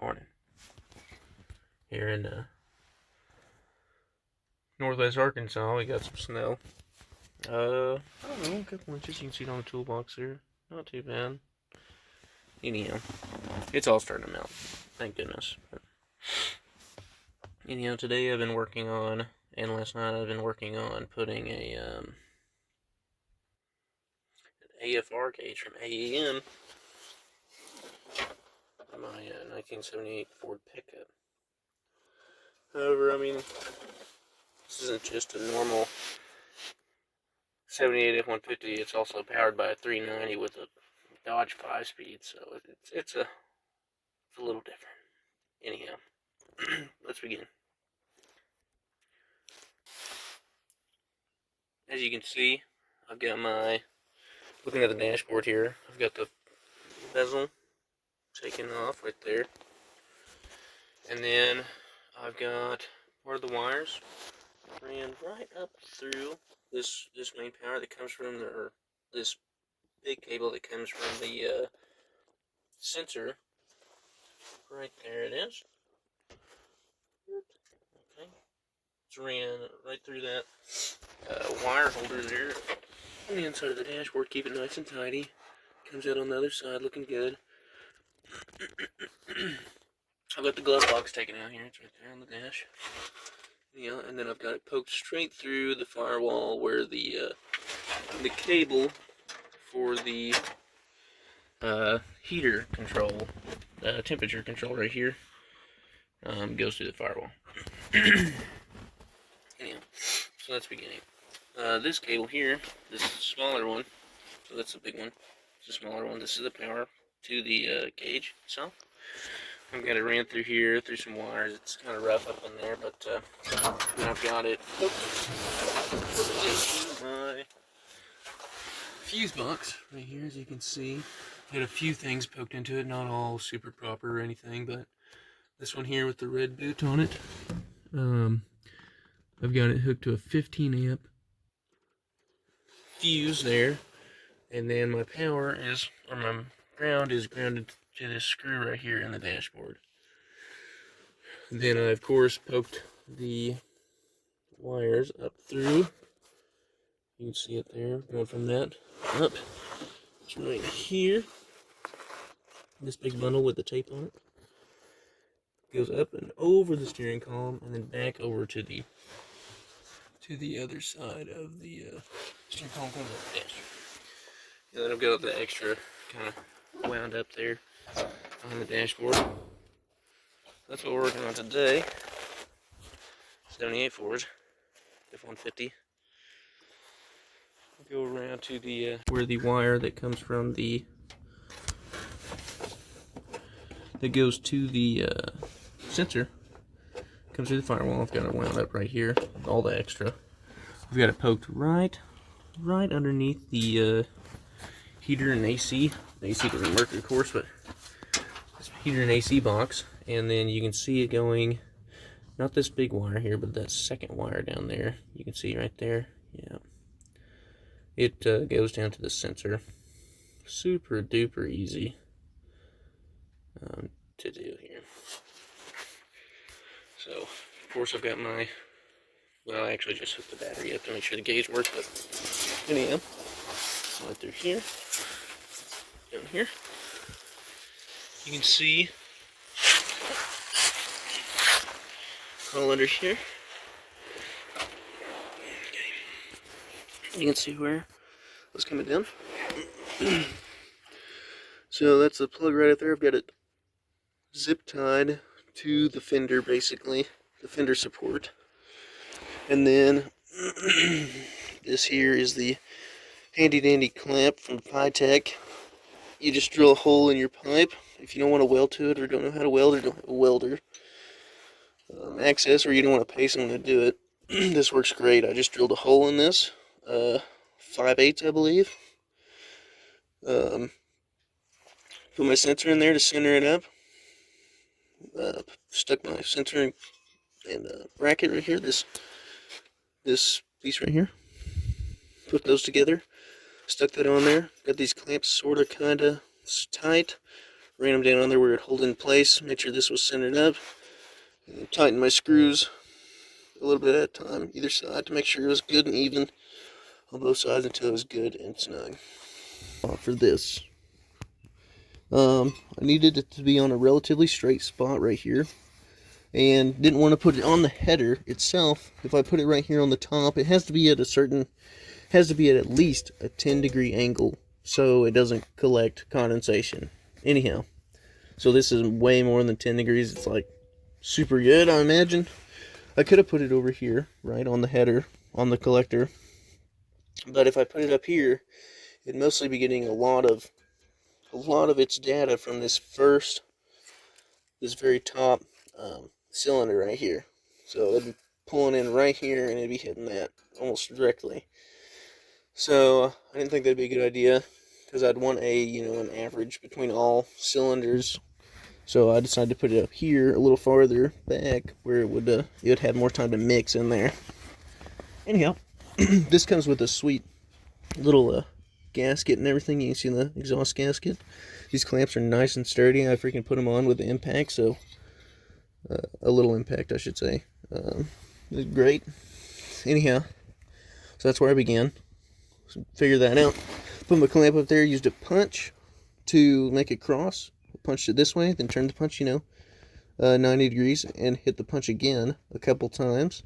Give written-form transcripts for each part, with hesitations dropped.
Morning. Here in northwest Arkansas, we got some snow. I don't know, a couple inches. You can see it on the toolbox there. Not too bad. Anyhow, it's all starting to melt. Thank goodness. But anyhow, today I've been working on, and last night I've been working on putting an AFR gauge from AEM on my 1978 Ford pickup. However, I mean, this isn't just a normal 78 F-150. It's also powered by a 390 with a Dodge 5-speed, so it's a little different. Anyhow, let's begin. As you can see, I've got looking at the dashboard here, I've got the bezel taken off right there, and then I've got part of the wires ran right up through this main power that comes from this big cable that comes from the sensor. Right there it is. Okay, it's ran right through that wire holder there on the inside of the dashboard. Keep it nice and tidy. Comes out on the other side looking good. I've got the glove box taken out here. It's right there on the dash. Yeah, and then I've got it poked straight through the firewall where the cable for the heater control, temperature control right here, goes through the firewall. Anyhow, so that's beginning. This cable here, this smaller one, so that's the big one. It's a smaller one. This is the power to the gauge itself. I've got it ran through here, through some wires. It's kind of rough up in there, but I've got it into my fuse box right here, as you can see. Had a few things poked into it, not all super proper or anything, but this one here with the red boot on it, I've got it hooked to a 15 amp fuse there, and then my my ground is grounded to this screw right here in the dashboard. Then I, of course, poked the wires up through. You can see it there, going from that up. It's right here. This big bundle with the tape on it goes up and over the steering column, and then back over to the other side of the steering column comes up the dash. And then I've got the extra kind of wound up there on the dashboard. That's what we're working on today. 78 Ford F-150. Go around to the where the wire that comes from that goes to the sensor comes through the firewall. I've got it wound up right here with all the extra. I've got it poked right underneath the heater and AC. The AC doesn't work, of course, but this heater and AC box. And then you can see it going, not this big wire here, but that second wire down there. You can see right there. Yeah. It goes down to the sensor. Super duper easy to do here. So, of course, I've got I actually just hooked the battery up to make sure the gauge works, but anyhow, right through here, down here, you can see all under here. Okay. You can see where it's coming down. So that's the plug right up there. I've got it zip tied to the fender, basically, the fender support. And then this here is the handy dandy clamp from Pytech. You just drill a hole in your pipe if you don't want to weld to it, or don't know how to weld, or don't have a welder access, or you don't want to pay someone to do it. This works great. I just drilled a hole in this, 5/8, I believe. Put my sensor in there to center it up. Stuck my sensor and bracket right here, this piece right here. Put those together, stuck that on there. Got these clamps sort of kind of tight ran them down on there where it hold in place, make sure this was centered up, and then tighten my screws a little bit at a time, either side, to make sure it was good and even on both sides until it was good and snug. For this, I needed it to be on a relatively straight spot right here, and didn't want to put it on the header itself. If I put it right here on the top, it has to be at at least a 10-degree angle so it doesn't collect condensation. Anyhow, so this is way more than 10 degrees. It's like super good, I imagine. I could have put it over here, right on the header, on the collector, but if I put it up here, it'd mostly be getting a lot of its data from this very top cylinder right here. So it'd be pulling in right here, and it'd be hitting that almost directly. So I didn't think that'd be a good idea, because I'd want an average between all cylinders. So I decided to put it up here a little farther back, where it would have more time to mix in there. Anyhow, this comes with a sweet little gasket and everything. You can see the exhaust gasket. These clamps are nice and sturdy. I freaking put them on with the impact, so a little impact, I should say. Great. Anyhow, so that's where I began. So figure that out. Put my clamp up there. Used a punch to make it cross. Punched it this way, then turned the punch, 90 degrees, and hit the punch again a couple times,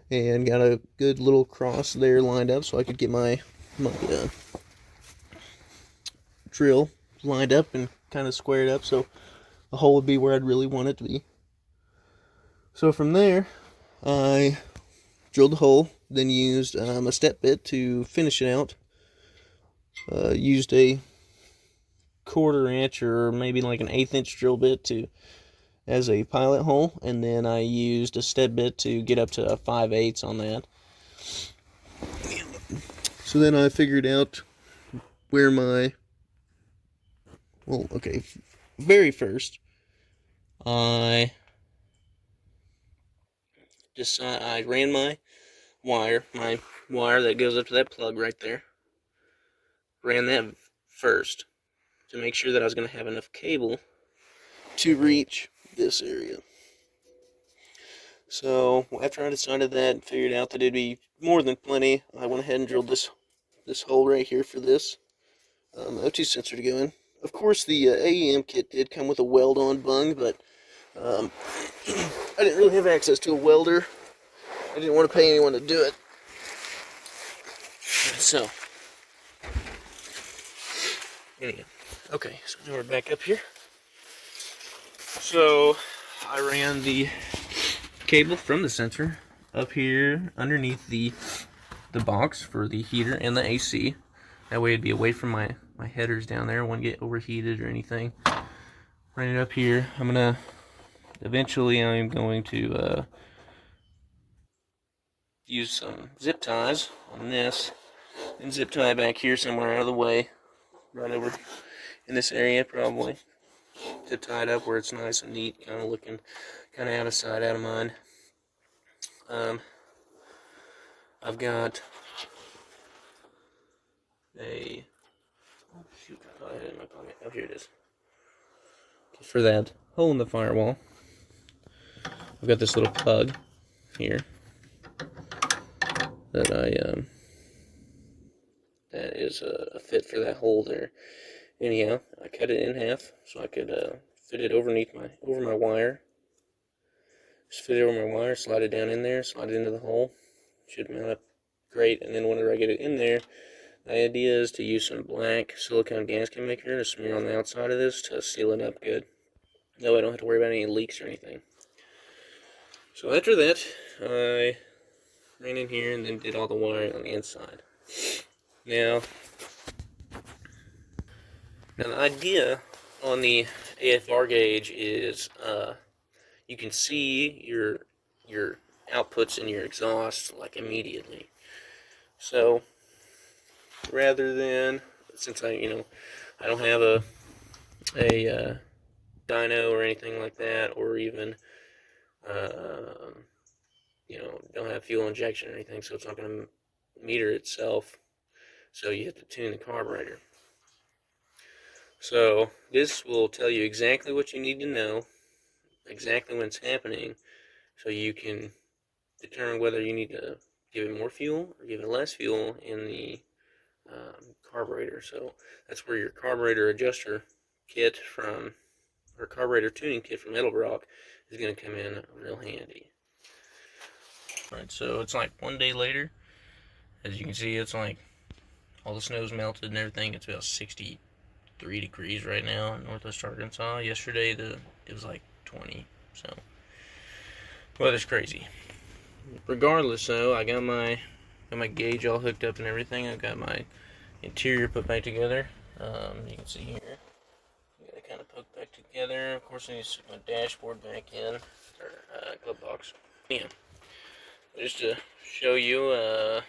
and got a good little cross there lined up so I could get my drill lined up and kind of squared up so the hole would be where I'd really want it to be. So from there, I drilled the hole, then used a step bit to finish it out. Used a 1/4 inch or maybe like an 1/8 inch drill bit as a pilot hole, and then I used a step bit to get up to a 5/8 on that. So then I figured out where very first I ran my wire that goes up to that plug right there, ran that first to make sure that I was going to have enough cable to reach this area. So after I decided that and figured out that it'd be more than plenty, I went ahead and drilled this hole right here for this O2 sensor to go in. Of course, the AEM kit did come with a weld-on bung, but I didn't really have access to a welder. I didn't want to pay anyone to do it. So, anyhow, okay, so now we're back up here. So, I ran the cable from the sensor up here underneath the box for the heater and the AC. That way it'd be away from my headers down there. I wouldn't get overheated or anything. Ran it up here. Eventually I'm going to use some zip ties on this and zip tie back here somewhere out of the way, right over in this area probably, to tie it up where it's nice and neat, kind of looking kind of out of sight, out of mind. I've got a, oh shoot, I thought I had it in my pocket. Oh, here it is. For that hole in the firewall, I've got this little plug here that that is a fit for that hole there. Anyhow, I cut it in half so I could fit it over my wire. Just fit it over my wire, slide it down in there, slide it into the hole. Should mount up great. And then whenever I get it in there, the idea is to use some black silicone gasket maker to smear on the outside of this to seal it up good. That way I don't have to worry about any leaks or anything. So after that, I ran in here and then did all the wiring on the inside. Now the idea on the AFR gauge is you can see your outputs in your exhaust like immediately. So rather than, since I don't have a dyno or anything like that, or even don't have fuel injection or anything, so it's not going to meter itself. So you have to tune the carburetor. So this will tell you exactly what you need to know, exactly when it's happening, so you can determine whether you need to give it more fuel or give it less fuel in the carburetor. So that's where your carburetor adjuster kit from, or carburetor tuning kit from Edelbrock is going to come in real handy. Alright, so it's like 1 day later. As you can see, it's like all the snow's melted and everything. It's about 63 degrees right now in Northwest Arkansas. Yesterday it was like 20, so weather's crazy. Regardless, though, I got my gauge all hooked up and everything. I got my interior put back together. You can see here, I got it kind of poked back together. Of course, I need to stick my dashboard back in, or glove box. Yeah, just to show you that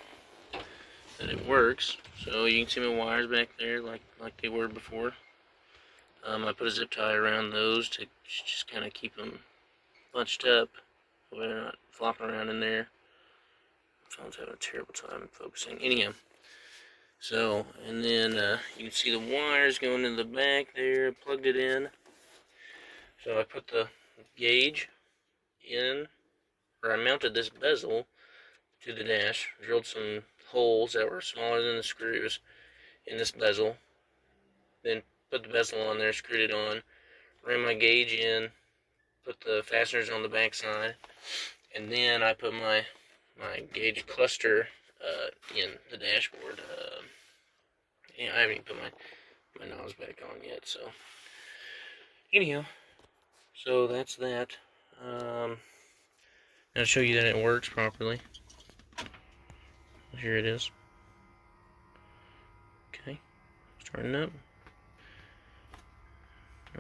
it works. So you can see my wires back there, like they were before. I put a zip tie around those to just kind of keep them bunched up, so they're not flopping around in there. My phone's having a terrible time focusing. Anyhow, so, and then you can see the wires going in the back there, plugged it in. So I put the gauge in, or I mounted this bezel to the dash, drilled some holes that were smaller than the screws in this bezel, then put the bezel on there, screwed it on, ran my gauge in, put the fasteners on the back side, and then I put my gauge cluster in the dashboard. Yeah, I haven't even put my knobs back on yet, so anyhow, so that's that. I'll show you that it works properly. Here it is. Okay, starting up.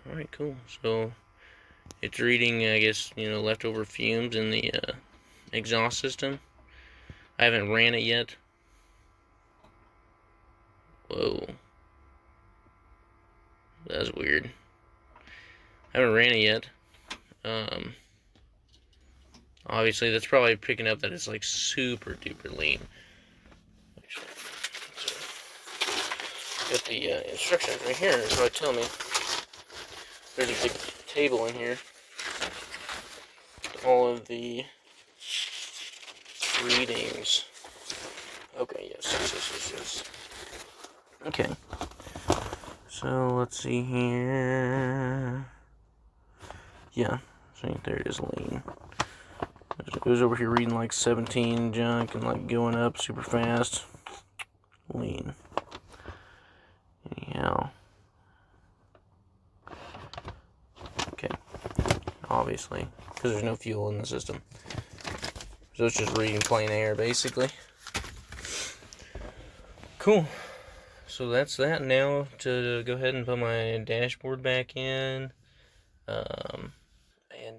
Alright, cool. So it's reading, I guess, leftover fumes in the exhaust system. I haven't ran it yet. Whoa. That's weird. I haven't ran it yet. Obviously, that's probably picking up that it's like super duper lean. Actually, got the instructions right here. Is what tell me. There's a big table in here. All of the readings. Okay, yes. Okay. So let's see here. Yeah, so there it is, lean. It was over here reading like 17 junk and like going up super fast. Lean. Anyhow. Okay. Obviously, because there's no fuel in the system. So it's just reading plain air, basically. Cool. So that's that. Now to go ahead and put my dashboard back in. And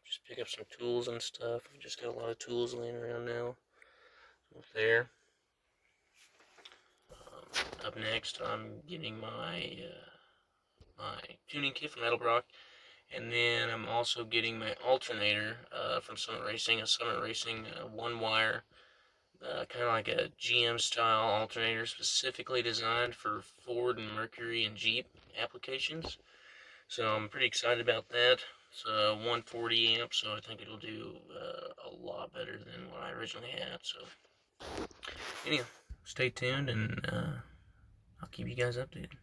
just pick up some tools and stuff. I've just got a lot of tools laying around now. Up there. Up next, I'm getting my tuning kit from Edelbrock, and then I'm also getting my alternator from Summit Racing, a Summit Racing one-wire, kind of like a GM style alternator, specifically designed for Ford and Mercury and Jeep applications. So I'm pretty excited about that. It's 140 amps, so I think it'll do a lot better than what I originally had. So anyhow, stay tuned, and I'll keep you guys updated.